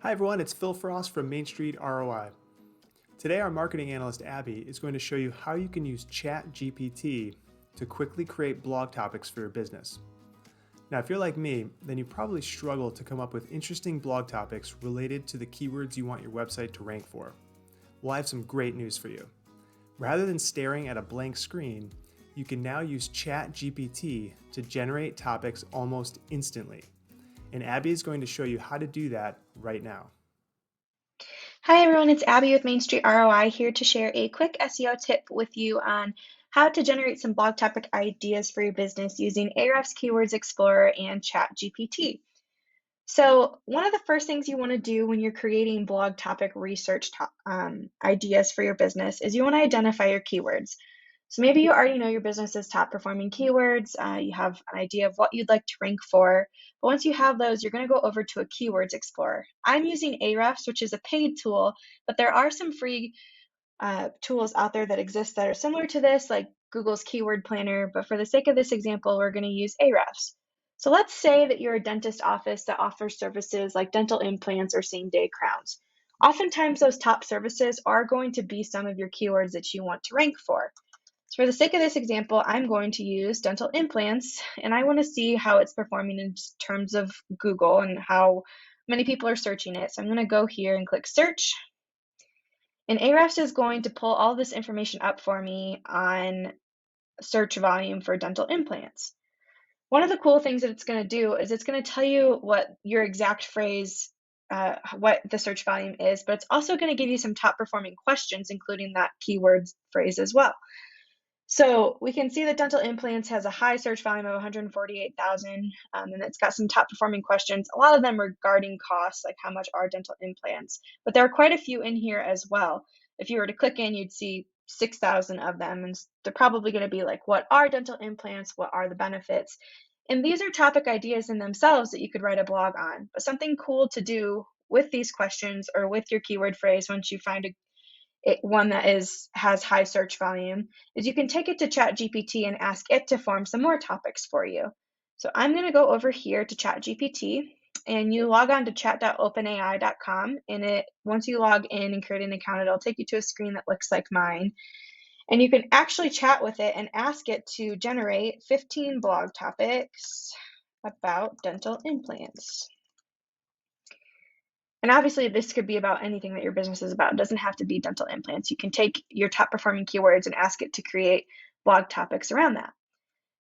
Hi everyone, it's Phil Frost from Main Street ROI. Today our marketing analyst Abby is going to show you how you can use ChatGPT to quickly create blog topics for your business. Now if you're like me, then you probably struggle to come up with interesting blog topics related to the keywords you want your website to rank for. Well, I have some great news for you. Rather than staring at a blank screen, you can now use ChatGPT to generate topics almost instantly. And Abby is going to show you how to do that right now. Hi everyone, it's Abby with Main Street ROI here to share a quick SEO tip with you on how to generate some blog topic ideas for your business using Ahrefs Keywords Explorer and ChatGPT. So one of the first things you want to do when you're creating blog topic research ideas for your business is you want to identify your keywords. So maybe you already know your business's top performing keywords. You have an idea of what you'd like to rank for. But once you have those, you're going to go over to a Keywords Explorer. I'm using Ahrefs, which is a paid tool, but there are some free tools out there that exist that are similar to this, like Google's Keyword Planner. But for the sake of this example, we're going to use Ahrefs. So let's say that you're a dentist office that offers services like dental implants or same-day crowns. Oftentimes, those top services are going to be some of your keywords that you want to rank for. So for the sake of this example, I'm going to use dental implants, and I want to see how it's performing in terms of Google and how many people are searching it. So I'm going to go here and click search. And Ahrefs is going to pull all this information up for me on search volume for dental implants. One of the cool things that it's going to do is it's going to tell you what your exact phrase, what the search volume is, but it's also going to give you some top performing questions, including that keyword phrase as well. So we can see that dental implants has a high search volume of 148,000, and it's got some top performing questions, a lot of them regarding costs, like how much are dental implants, but there are quite a few in here as well. If you were to click in, you'd see 6,000 of them, and they're probably going to be like, what are dental implants? What are the benefits? And these are topic ideas in themselves that you could write a blog on, but something cool to do with these questions or with your keyword phrase once you find one that has high search volume is you can take it to ChatGPT and ask it to form some more topics for you. So I'm going to go over here to ChatGPT, and you log on to chat.openai.com, and once you log in and create an account, it'll take you to a screen that looks like mine. And you can actually chat with it and ask it to generate 15 blog topics about dental implants. And obviously, this could be about anything that your business is about. It doesn't have to be dental implants. You can take your top performing keywords and ask it to create blog topics around that.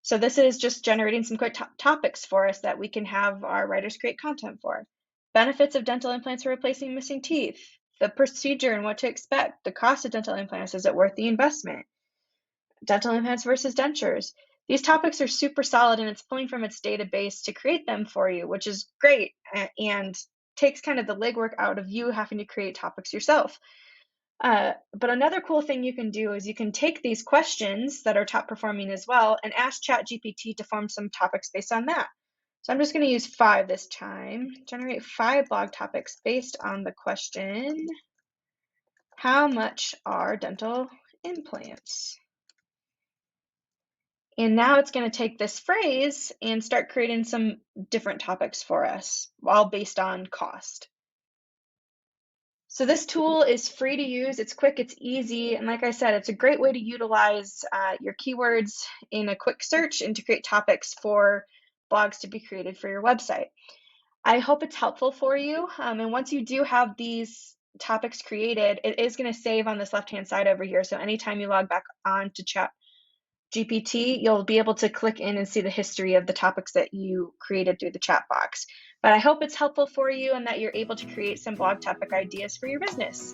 So this is just generating some quick topics for us that we can have our writers create content for. Benefits of dental implants for replacing missing teeth, the procedure and what to expect, the cost of dental implants, is it worth the investment? Dental implants versus dentures. These topics are super solid, and it's pulling from its database to create them for you, which is great and takes kind of the legwork out of you having to create topics yourself. But another cool thing you can do is you can take these questions that are top performing as well and ask ChatGPT to form some topics based on that. So I'm just going to use 5 this time. Generate 5 blog topics based on the question, how much are dental implants? And now it's going to take this phrase and start creating some different topics for us, all based on cost. So this tool is free to use, it's quick, it's easy, and like I said, it's a great way to utilize your keywords in a quick search and to create topics for blogs to be created for your website. I hope it's helpful for you, and once you do have these topics created, it is going to save on this left-hand side over here, so anytime you log back on to ChatGPT, you'll be able to click in and see the history of the topics that you created through the chat box. But I hope it's helpful for you and that you're able to create some blog topic ideas for your business.